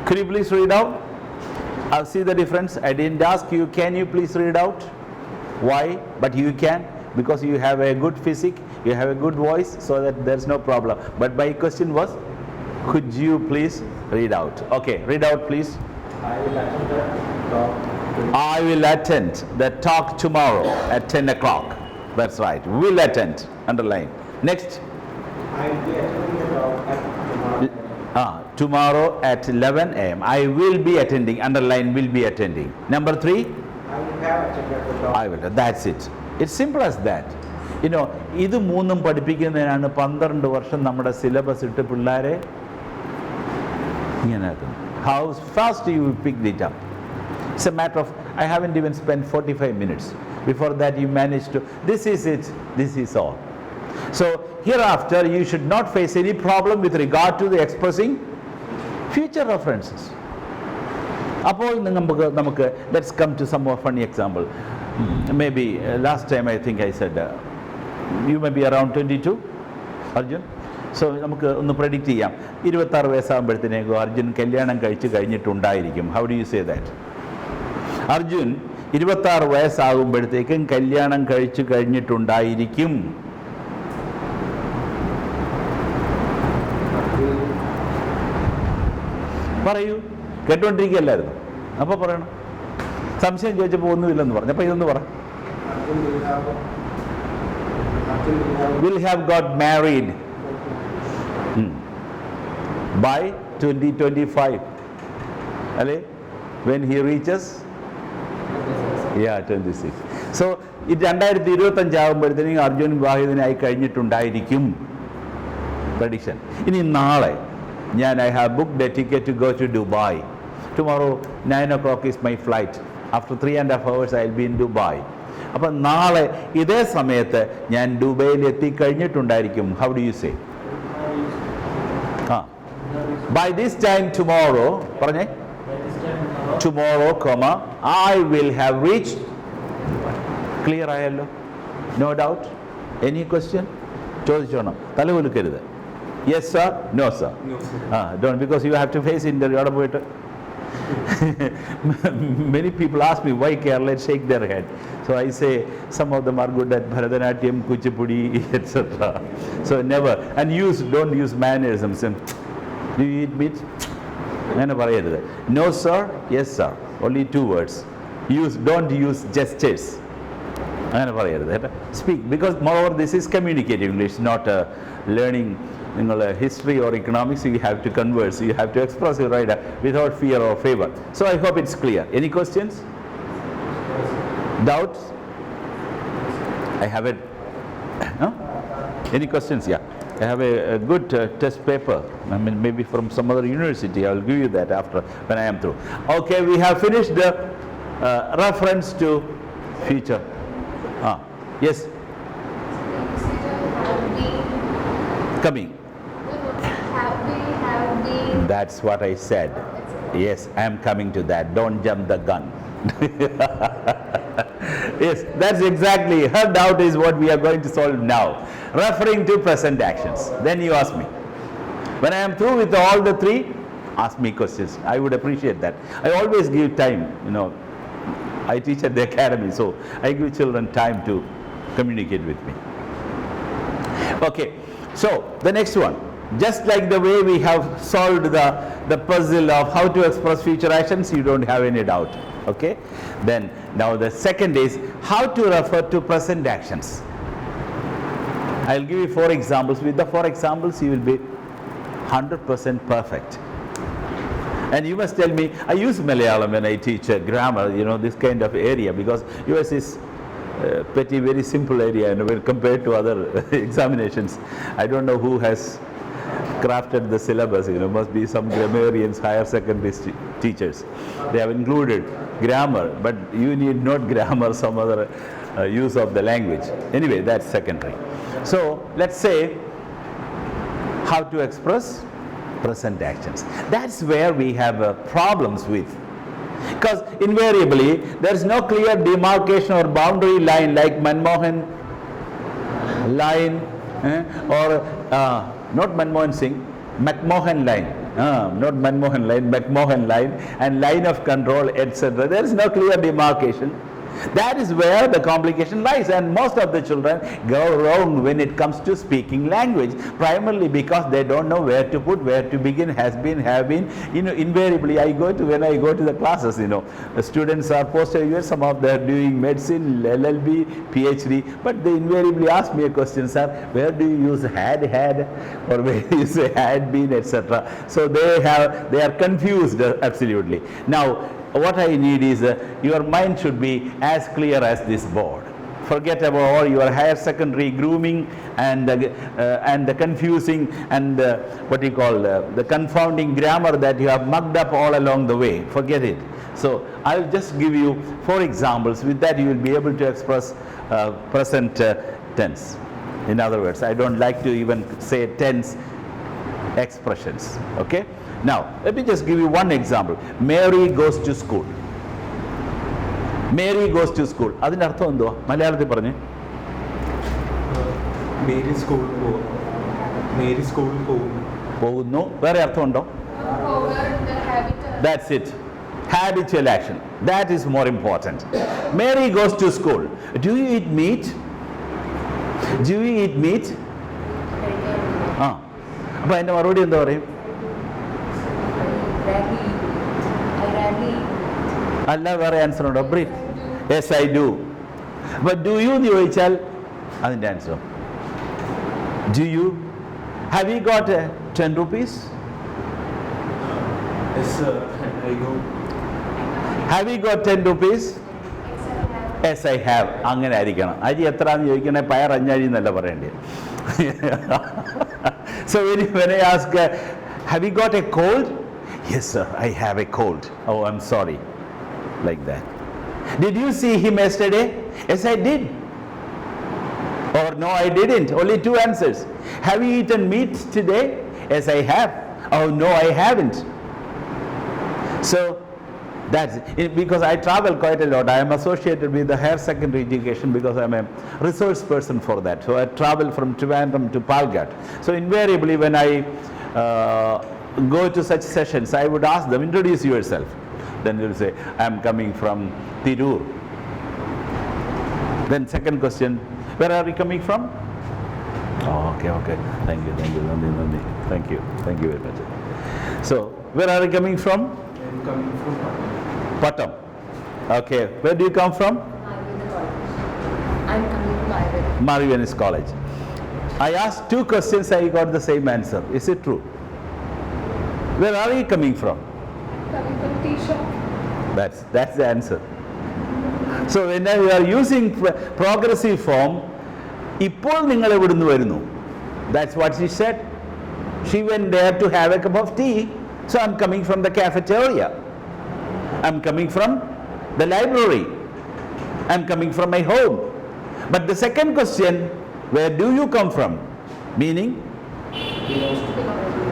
Could you please read out? I'll see the difference. I didn't ask you, can you please read out? Why? But you can, because you have a good physique, you have a good voice, so that there's no problem. But my question was, could you please read out? Okay, read out please. I will attend the talk tomorrow at 10 o'clock. That's right. Will attend. Underline. Next. I will be attending the talk at tomorrow. Tomorrow at 11 a.m. I will be attending. Underline, will be attending. Number 3. I will have attended the talk. I will. That's it. It's simple as that. You know, ഇത് മൂന്നും പഠിപ്പിക്കുന്നതിനാണ് 12 വർഷം നമ്മുടെ syllabus ഇട്ട് പിള്ളേരെ ഇങ്ങനെ ആക്കുന്നത്. How fast you picked it up. It's a matter of, I haven't even spent 45 minutes. Before that you managed to, this is it, this is all. So hereafter you should not face any problem with regard to the expressing future references. അപ്പോൾ നമുക്ക് let's come to some more funny example. Maybe last time I think I said you may be around 22, Arjun. So നമുക്ക് ഒന്ന് predict ചെയ്യാം. 26 വയസ്സാകുമ്പോഴത്തേക്കും അർജുൻ കല്യാണം കഴിച്ച് കഴിഞ്ഞിട്ടുണ്ടായിരിക്കും. How do you say that? Arjun 26 വയസ്സാകുമ്പോഴത്തേക്കും കല്യാണം കഴിച്ചു കഴിഞ്ഞിട്ടുണ്ടായിരിക്കും. പറയൂ, കേട്ടുകൊണ്ടിരിക്കുകയല്ലായിരുന്നു. അപ്പോൾ പറയണം. സംശയം ചോദിച്ചപ്പോൾ ഒന്നുമില്ലെന്ന് പറഞ്ഞു. അപ്പോൾ ഇതൊന്ന് പറ. Will have got married by 2025. അല്ലേ? When he reaches 26. So 2025 ആകുമ്പോഴത്തേക്കും അർജുൻ വിവാഹിതനായി കഴിഞ്ഞിട്ടുണ്ടായിരിക്കും. പ്രഡിക്ഷൻ. ഇനി നാളെ ഞാൻ I have booked a ticket to go to Dubai. Tomorrow 9 o'clock is my flight. After 3.5 hours I will be in Dubai. അപ്പം നാളെ ഇതേ സമയത്ത് ഞാൻ ദുബൈയിൽ എത്തിക്കഴിഞ്ഞിട്ടുണ്ടായിരിക്കും. How do you say? By this time tomorrow, പറഞ്ഞേ, tomorrow, I will have reached. Clear ആയല്ലോ? No doubt? Any question? ചോദിച്ചോണം, തലകുലുക്കരുത്. Yes sir? No sir? No sir. Don't, because you have to face interview. അവിടെ പോയിട്ട് many people ask me why Kerala, shake their head. So I say some of them are good at Bharatanatyam, Kuchipudi, etc. So never, and don't use mannerisms. Do you eat meat? No sir, yes sir, only 2 words. Don't use gestures. Speak, because moreover this is communicative English, not learning history or economics. You have to converse, you have to express your idea without fear or favor. So I hope it's clear. Any questions? Doubts? I have it. Any questions? Yeah, I have a good test paper. I mean, maybe from some other university. I will give you that after, when I am through. Okay, we have finished the reference to future. Yes. Coming. That's what I said. Yes, I am coming to that. Don't jump the gun. Yes, that's exactly. Her doubt is what we are going to solve now. Referring to present actions. Then you ask me. When I am through with all the 3, ask me questions. I would appreciate that. I always give time, I teach at the academy, so I give children time to communicate with me. Okay, so the next one. Just like the way we have solved the puzzle of how to express future actions, you don't have any doubt. Okay? Then, now the second is how to refer to present actions. I'll give you 4 examples. With the 4 examples, you will be 100% perfect. And you must tell me, I use Malayalam when I teach grammar, this kind of area, because US is pretty very simple area, when compared to other examinations. I don't know who has crafted the syllabus, must be some grammarians, higher secondary teachers. They have included grammar, but you need not grammar, some other use of the language. Anyway, that's secondary. So let's say how to express present actions. That's where we have problems with. Because invariably there is no clear demarcation or boundary line like Manmohan line or not Manmohan Singh, McMahon line. Not Manmohan line, McMahon line, and line of control, etc. There is no clear demarcation. That is where the complication lies, and most of the children go wrong when it comes to speaking language, primarily because they don't know where to put, where to begin, has been, have been. Invariably when I go to the classes, the students are postgraduate, some of them are doing medicine, LLB, PhD, but they invariably ask me a question, sir, where do you use had, or where do you say had been, etc. So they are confused absolutely. Now, what I need is your mind should be as clear as this board. Forget about all your higher secondary grooming and the confusing and the confounding grammar that you have mucked up all along the way. Forget it. So I'll just give you 4 examples. With that you will be able to express present tense. In other words, I don't like to even say tense expressions. Okay? Now, let me just give you one example. Mary goes to school. Mary goes to school. അതിൻ്റെ അർത്ഥം എന്തുവാ? മലയാളത്തിൽ പറഞ്ഞേ. Mary സ്കൂളിൽ പോകും. Mary സ്കൂളിൽ പോകുന്നു. പോകുന്നു. വേറെ അർത്ഥമുണ്ടോ? That's it. Habitual action. That is more important. Mary goes to school. Do you eat meat? Do you eat meat? അപ്പോൾ അതിൻ്റെ മറുപടി എന്താ പറയും? അല്ല, വേറെ ആൻസർ ഉണ്ടോ? Brief. Yes I do. But do you എന്ന് ചോദിച്ചാൽ അതിൻ്റെ answer do you. Have you got 10 rupees? Yes, sir. I go. Have you got 10 rupees? Yes I have. അങ്ങനെ ആയിരിക്കണം. അരി എത്രയാണെന്ന് ചോദിക്കണേ പയർ അഞ്ഞരി എന്നല്ല പറയേണ്ടത്. So when I ask, have you got a cold? Yes sir, I have a cold. Oh, I'm sorry. Like that. Did you see him yesterday? Yes, I did. Or no, I didn't. Only 2 answers. Have you eaten meat today? Yes, I have. Oh no, I haven't. So that's it, because I travel quite a lot. I am associated with the higher secondary education because I am a resource person for that. So I travel from Trivandrum to Palghat. So invariably when I go to such sessions, I would ask them, introduce yourself. Then they will say, I am coming from Tirur. Then second question, where are you coming from? Oh, okay. Thank you. Nandi. Thank you very much. So, where are you coming from? I am coming from Pattam. Okay, where do you come from? I'm coming from Mariveni. Mariveni's College. I asked 2 questions, I got the same answer. Is it true? Where are you coming from? Coming from tea shop. That's the answer. So when you are using progressive form, ഇപ്പോൾ നിങ്ങൾ എവിടുന്ന് വരുന്നു? That's what she said. She went there to have a cup of tea. So I'm coming from the cafeteria. I'm coming from the library. I'm coming from my home. But the second question, where do you come from? Meaning,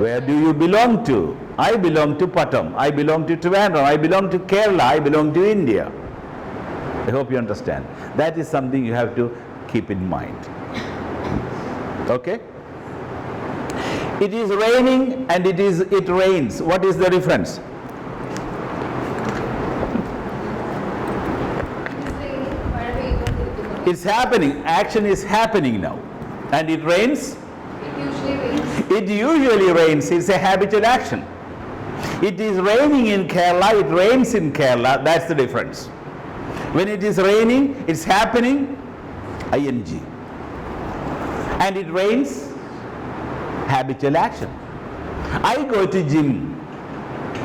where do you belong to? I belong to Pattam. I belong to Trivandrum. I belong to Kerala. I belong to India. I hope you understand. That is something you have to keep in mind. Okay? It is raining and it rains. What is the difference? It's happening. Action is happening now. And it rains? It usually rains. It's a habitual action. It is raining in Kerala. It rains in Kerala. That's the difference. When it is raining, it's happening, ing. And it rains, habitual action. I go to gym.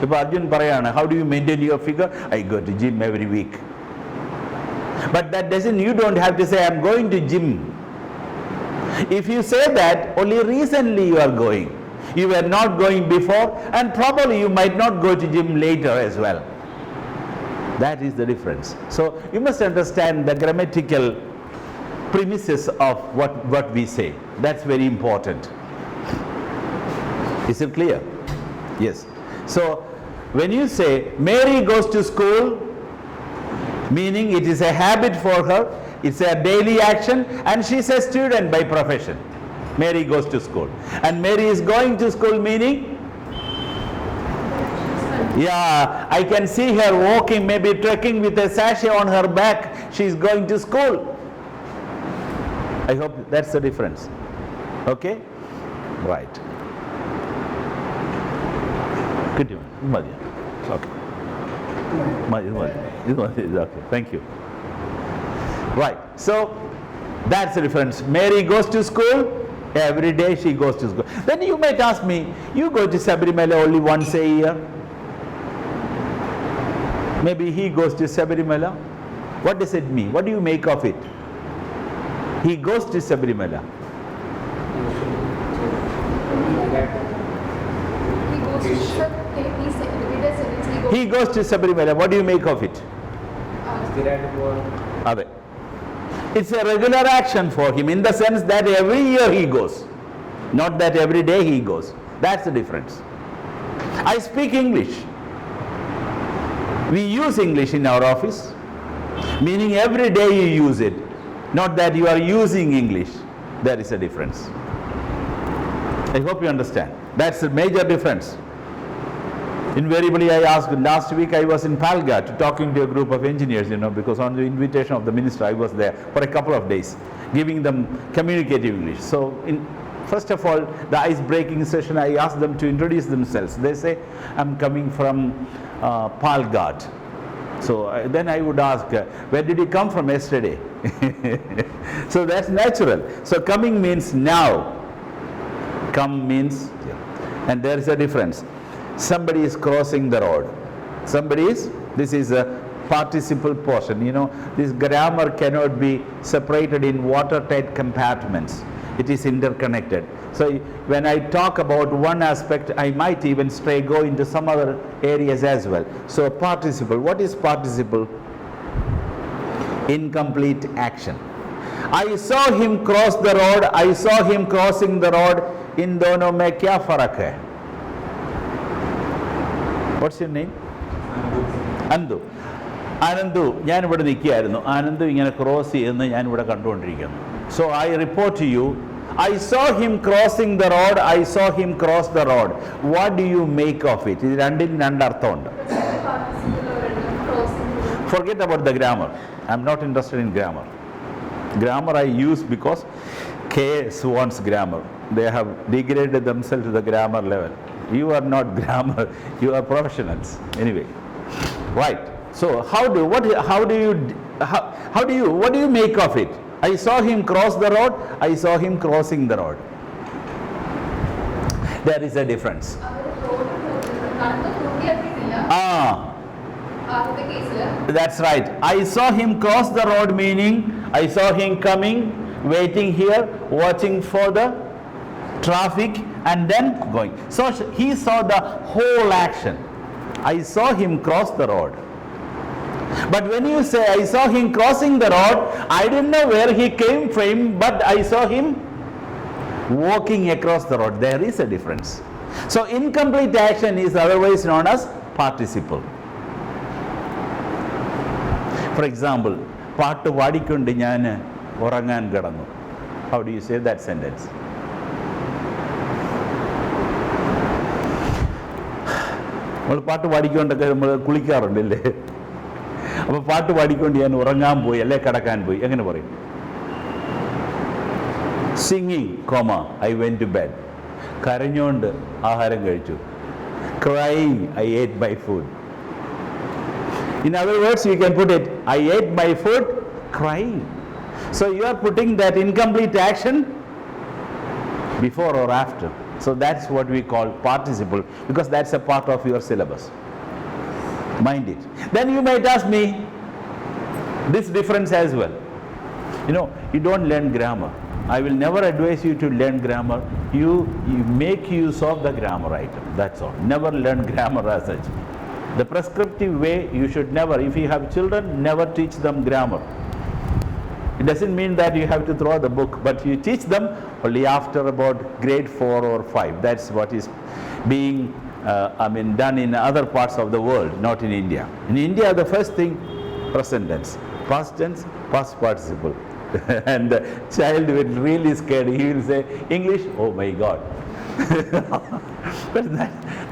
If Arjun parayana, how do you maintain your figure? I go to gym every week. But that doesn't, you don't have to say I'm going to gym. If you say that, only recently you are going. You were not going before, and probably you might not go to gym later as well. That is the difference. So you must understand the grammatical premises of what we say. That's very important. Is it clear? Yes. So when you say Mary goes to school, meaning it is a habit for her, it's a daily action, and she's a student by profession. Mary goes to school. And Mary is going to school, meaning Yeah, I can see her walking, maybe trekking with a sachet on her back. She's going to school. I hope that's the difference. Okay? Right. Good. Okay. Okay. Thank you. Right. So that's the difference. Mary goes to school. Every day she goes to school. Then you might ask me, you go to Sabarimala only once a year? Maybe he goes to Sabarimala. What does it mean? What do you make of it? He goes to Sabarimala. He goes to Sabarimala. What do you make of it? Ade. It's a regular action for him in the sense that every year he goes, not that every day he goes. That's the difference. I speak English. We use English in our office, meaning every day you use it, not that you are using English. There is a difference. I hope you understand. That's a major difference. Invariably, I asked, last week I was in Palga talking to a group of engineers, because on the invitation of the minister, I was there for a couple of days, giving them communicative English. So, first of all, the ice-breaking session, I asked them to introduce themselves. They say, I'm coming from Palghat. So, then I would ask, where did you come from yesterday? So, that's natural. So, coming means now. Come means, and there is a difference. Somebody is crossing the road. This is a participle portion. This grammar cannot be separated in watertight compartments. It is interconnected. So when I talk about one aspect, I might even go into some other areas as well. So participle. What is participle? Incomplete action. I saw him cross the road. I saw him crossing the road. In dono mein kya farak hai? What's your name? Andu. Anandu, ഞാൻ ഇവിടെ നിൽക്കുകയായിരുന്നു. Anandu ഇങ്ങനെ cross ചെയ്യുന്നത് ഞാൻ ഇവിടെ കണ്ടുകൊണ്ടിരിക്കുന്നു. So I report to you, I saw him crossing the road. I saw him cross the road. What do you make of it? ഇത് രണ്ടിനും രണ്ടർത്ഥമുണ്ട്. Forget about the grammar. I'm not interested in grammar. Grammar I use because KS wants grammar. They have degraded themselves to the grammar level. You are not grammar, you are professionals. Anyway, right. So what do you make of it? I saw him cross the road. I saw him crossing the road. There is a difference. That's right. I saw him cross the road, meaning I saw him coming, waiting here, watching for the traffic, and then going. So he saw the whole action. I saw him cross the road. But when you say I saw him crossing the road, I didn't know where he came from, but I saw him walking across the road. There is a difference. So incomplete action is otherwise known as participle. For example, പാട്ട് പാടിക്കൊണ്ട് ഞാൻ ഉറങ്ങാൻ കിടന്നു. How do you say that sentence? നമ്മൾ പാട്ട് പാടിക്കൊണ്ടൊക്കെ നമ്മൾ കുളിക്കാറുണ്ടല്ലേ? അപ്പോൾ പാട്ട് പാടിക്കൊണ്ട് ഞാൻ ഉറങ്ങാൻ പോയി, അല്ലെ കിടക്കാൻ പോയി, എങ്ങനെ പറയും? Singing, I went to bed. കരഞ്ഞുകൊണ്ട് ആഹാരം കഴിച്ചു. Crying, I ate my food. In other words, you can put it, I ate my food crying. So you are putting that incomplete action before or after. So that's what we call participle, because that's a part of your syllabus. Mind it. Then you might ask me this difference as well. You don't learn grammar. I will never advise you to learn grammar. You make use of the grammar item. That's all. Never learn grammar as such. The prescriptive way, you should never, if you have children, never teach them grammar. It doesn't mean that you have to throw the book, but you teach them only after about grade 4 or 5. That's what is being done in other parts of the world, not in India. In India, the first thing, present tense, past tense, past participle. And the child will really scared. He will say, English, oh my God. But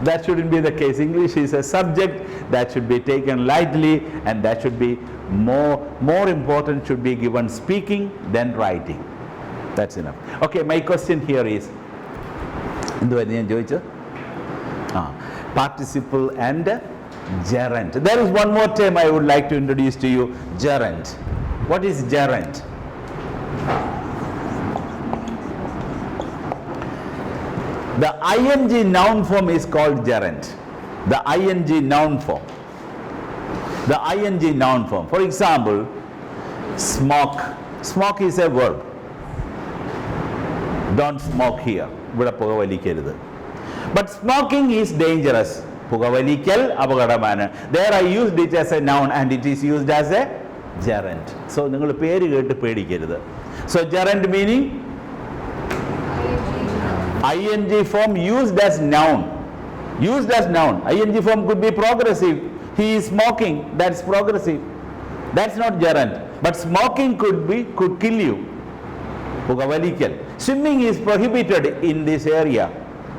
that shouldn't be the case. English is a subject that should be taken lightly, and that should be more important, should be given speaking than writing. That's enough. Okay, my question here is, എന്തുവായിരുന്നു ഞാൻ ചോദിച്ചത്? Participle and gerund. There is one more term I would like to introduce to you, gerund. What is gerund? The ing noun form is called gerund. The ing noun form. The ing noun form. For example, smoke. Smoke is a verb. Don't smoke here. ഇവിടെ പുകവലിക്കരുത്. But smoking is dangerous. പുകവലിക്കൽ അപകടമാണ്. There I used it as a noun and it is used as a gerund. So നിങ്ങൾ പേര് കേട്ട് പേടിക്കരുത്. So gerund meaning ing form used as noun. Used as noun. Ing form could be progressive. He is smoking. That's progressive. That's not gerund. But smoking could kill you. പുകവലിക്കൽ. Swimming is prohibited in this area.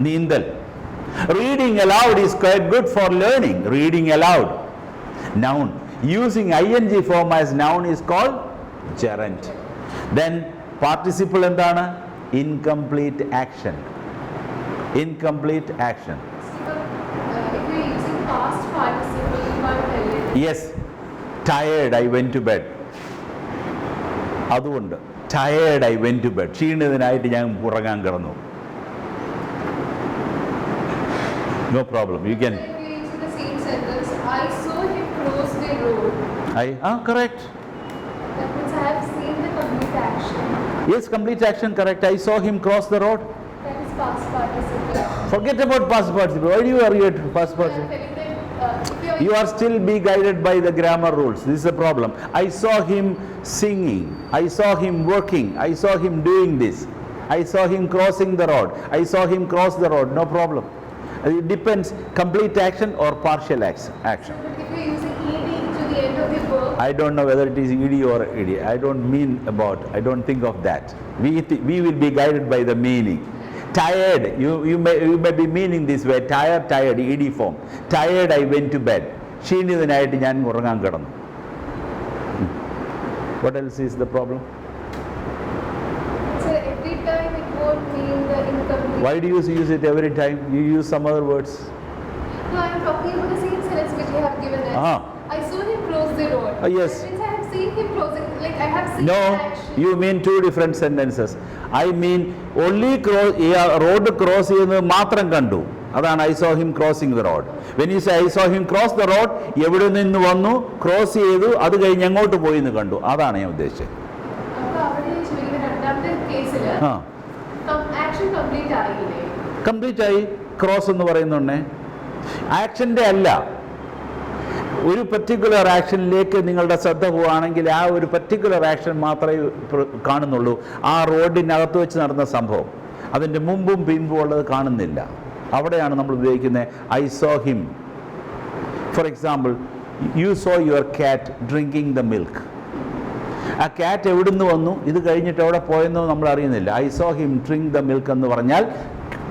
നീന്തൽ. Reading aloud is quite good for learning. Reading aloud. Noun. Using ing form as noun is called gerund. Then participle എന്താണ്? Incomplete action. Incomplete action. If you're using past participle, you can't tell it. Yes. Tired, I went to bed. അതുകൊണ്ട് tired, I went to bed. ക്ഷീണിതനായിട്ട് ഞാൻ ഉറങ്ങാൻ കിടന്നു. No problem. You can. If you're using the same sentence, I saw him cross the road. Correct. That means I have seen the complete action. Yes, complete action, correct. I saw him cross the road. That is past participle. Forget about past participle. Why do you worry about past I'm participle? telling them, if you're You are still be guided by the grammar rules. This is a problem. I saw him singing. I saw him working. I saw him doing this. I saw him crossing the road. I saw him cross the road. No problem. It depends, complete action or partial action. But if you're using ed to the end of the verb, I don't know whether it is ed or ed. I don't think of that. We will be guided by the meaning. Tired, you may be meaning this way. Tired, ed form. Tired, I went to bed. ക്ഷീണിതനായിട്ട് ഞാൻ ഉറങ്ങാൻ കിടന്നു. What else is the problem? so every time it won't mean the incomplete. Why do you use it every time? You use some other words. No, I am talking about the same sentence which you have given us. Uh-huh. I saw him cross the road. Yes. That means I have seen him crossing. Like I have seen No, the action. you mean two different sentences. I mean only road cross ചെയ്യുന്നത് മാത്രം കണ്ടു. അതാണ് I saw him crossing the road. When you say I saw him cross the road, എവിടെ നിന്ന് വന്നു, cross ചെയ്തു, അത് കഴിഞ്ഞ് എങ്ങോട്ട് പോയി എന്ന് കണ്ടു. അതാണ് ഞാൻ ഉദ്ദേശിച്ചത്. അപ്പോൾ അവിടെ ചോദിക്കുന്ന രണ്ടാമത്തെ കേസിൽ ആക്ഷൻ കംപ്ലീറ്റ് ആയില്ലേ? കംപ്ലീറ്റ് ആയി. ക്രോസ് എന്ന് പറയുന്നുണ്ടേ ആക്ഷൻ്റെ അല്ല, ഒരു പർട്ടിക്കുലർ ആക്ഷനിലേക്ക് നിങ്ങളുടെ ശ്രദ്ധ പോവുകയാണെങ്കിൽ ആ ഒരു പർട്ടിക്കുലർ ആക്ഷൻ മാത്രമേ കാണുന്നുള്ളൂ. ആ റോഡിനകത്ത് വെച്ച് നടന്ന സംഭവം, അതിൻ്റെ മുമ്പും പിമ്പും ഉള്ളത് കാണുന്നില്ല. അവിടെയാണ് നമ്മൾ ഉപയോഗിക്കുന്നത് I saw him. For example, you so your cat drinking the milk. ആ ക്യാറ്റ് എവിടുന്ന് വന്നു, ഇത് കഴിഞ്ഞിട്ട് എവിടെ പോയെന്നോ നമ്മൾ അറിയുന്നില്ല. I saw him drink the milk എന്ന് പറഞ്ഞാൽ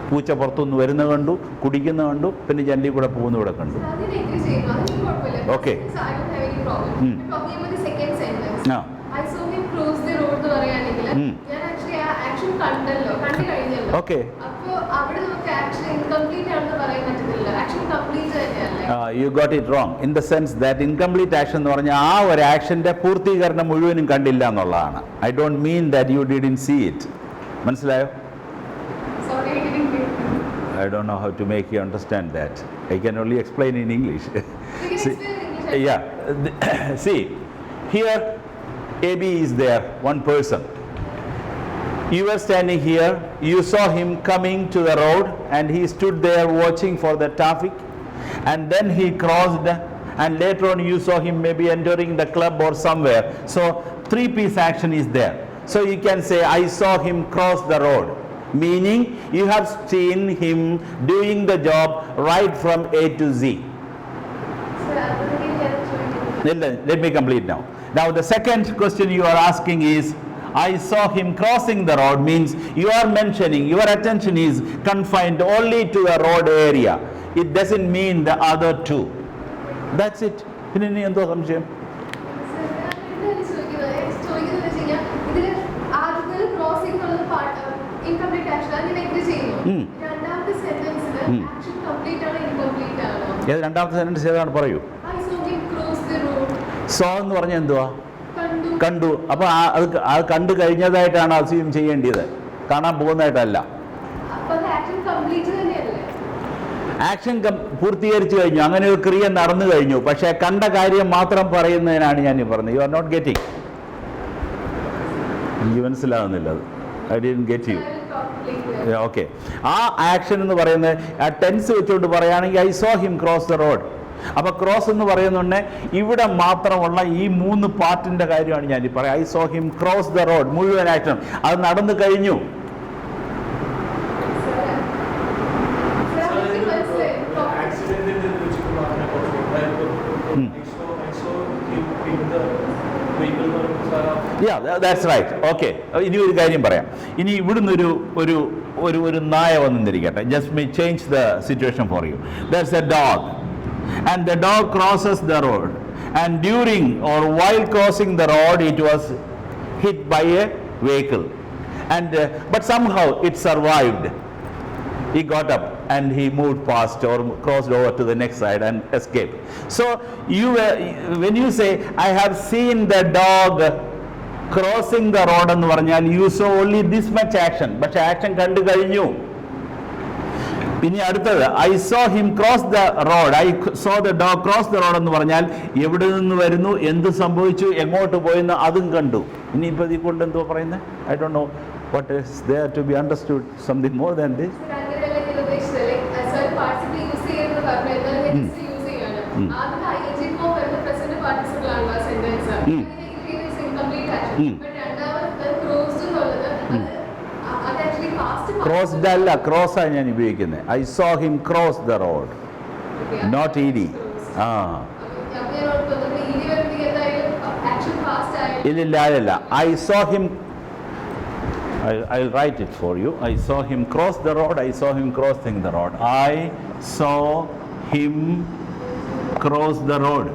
പൂച്ച പുറത്തുനിന്ന് വരുന്നത് കണ്ടു, കുടിക്കുന്നത് കണ്ടു, പിന്നെ ജനലിൽ കൂടെ പോകുന്നവിടെ കണ്ടു. അതിനെ agree ചെയ്യുന്നു. അതൊന്നും കുഴപ്പമില്ല. Okay. So I don't have any problem. I'm talking about the second sentence. ആ. I saw him cross the road എന്ന് പറയുകയാണെങ്കിൽ ഞാൻ actually ആ action കണ്ടു കഴിഞ്ഞല്ലോ. Okay. അപ്പോൾ അവിടെ നമുക്ക് action incomplete ആണെന്ന് പറയാൻ പറ്റുന്നില്ല. action complete തന്നെയല്ലേ? You got it wrong in the sense that incomplete action എന്ന് പറഞ്ഞാൽ ആ ഒരു ആക്ഷൻ്റെ പൂർത്തീകരണം മുഴുവനും കണ്ടില്ല എന്നുള്ളതാണ്. I don't mean that you didn't see it. മനസ്സിലായോ? Sorry, I didn't get it. I don't know how to make you understand that. I can only explain in English. You can See, explain in English. yeah. See, here AB is there, one person. You were standing here, you saw him coming to the road and he stood there watching for the traffic, and then he crossed, and later on you saw him maybe entering the club or somewhere. So three-piece action is there. So you can say I saw him cross the road, meaning you have seen him doing the job right from A to Z. So already we have joined. Let me complete now. Now the second question you are asking is I saw him crossing the road means you are mentioning, your attention is confined only to the road area. It doesn't mean the other two. That's it. പിന്നെ ഇനി എന്തോ സംശയം? ഏത് രണ്ടാമത്തെ sentence ഏതാണ് പറയൂ? So എന്ന് പറഞ്ഞാൽ എന്തുവാ? കണ്ടു. അപ്പോൾ അത് കണ്ടു കഴിഞ്ഞതായിട്ടാണ് അസ്യൂം ചെയ്യേണ്ടത്, കാണാൻ പോകുന്നതായിട്ടല്ല. ആക്ഷൻ പൂർത്തീകരിച്ചു കഴിഞ്ഞു, അങ്ങനെ ഒരു ക്രിയ നടന്നു കഴിഞ്ഞു. പക്ഷേ കണ്ട കാര്യം മാത്രം പറയുന്നതിനാണ് ഞാൻ പറഞ്ഞത്. You are not getting. എനിക്ക് മനസ്സിലാവുന്നില്ല അത്. I didn't get you. Okay, ആ ആക്ഷൻ എന്ന് പറയുന്നത് ആ ടെൻസ് വെച്ചുകൊണ്ട് പറയുകയാണെങ്കിൽ I saw him cross the road. അപ്പോൾ ക്രോസ് എന്ന് പറയുന്നുണ്ടെ ഇവിടെ മാത്രമുള്ള ഈ 3 പാർട്ടിൻ്റെ കാര്യമാണ് ഞാൻ ഈ പറയാം. I saw him cross the road മുഴുവൻ ആക്ഷൻ അത് നടന്നു കഴിഞ്ഞു. That's right. ഓക്കെ, ഇനി ഒരു കാര്യം പറയാം. ഇനി ഇവിടുന്ന് ഒരു നായ വന്നിരിക്കട്ടെ. Just may change the situation for you. That's a dog and the dog crosses the road, and during or while crossing the road it was hit by a vehicle, and but somehow it survived. He got up and he moved past or crossed over to the next side and escaped. So when you say I have seen the dog crossing the road ennu parnal, you saw only this much action, but action kandu kazhinju. പിന്നെ അടുത്തത് I saw him cross the road, I so the dog cross the road എന്ന് പറഞ്ഞാൽ എവിടെ നിന്ന് വരുന്നു, എന്ത് സംഭവിച്ചു, എങ്ങോട്ട് പോയെന്ന് അതും കണ്ടു. ഇനിയിപ്പോൾ ഇതിൽ കൊണ്ട് എന്തോ പറയുന്നത്? I don't know what is there to be understood something more than this. Crossed അല്ല, ക്രോസാണ് ഞാൻ ഉപയോഗിക്കുന്നത്. I saw him cross the road, not E D. ആ ഇല്ല, I saw him, I'll write it for you. I saw him cross the road, I saw him crossing the road. I saw him cross the road.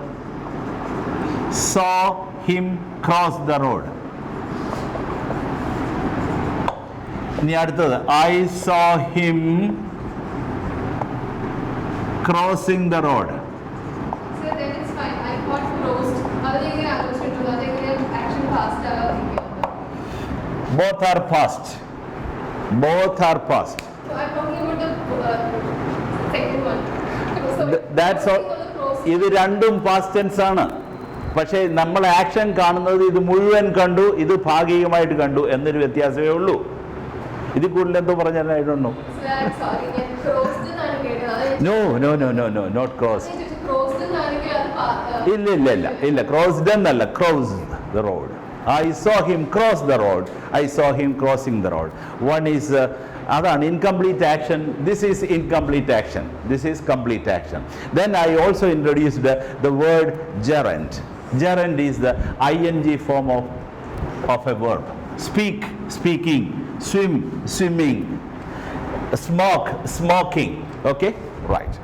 Saw him cross the road. ഇനി അടുത്തത് I saw him crossing the road. Both are past. Both are past. So I'm talking about the second one. That's all. ഇത് രണ്ടും past tense ആണ്. പക്ഷേ നമ്മൾ action കാണുന്നത് ഇത് മുഴുവൻ കണ്ടു, ഇത് ഭാഗികമായിട്ട് കണ്ടു എന്നൊരു വ്യത്യാസമേ ഉള്ളൂ. ഇത് കൂടുതൽ എന്തോ പറഞ്ഞാൽ I don't know. No not cross. ഇല്ല ക്രോസ്ഡ് എന്നല്ല, cross the road. I saw him cross the road, I saw him crossing the road. One is അതാണ് incomplete action. This is incomplete action, this is complete action. Then I also introduced the word gerund. Gerund is the ing form of a verb. Speak, speaking, swim, swimming, smoke, smoking. Okay, right.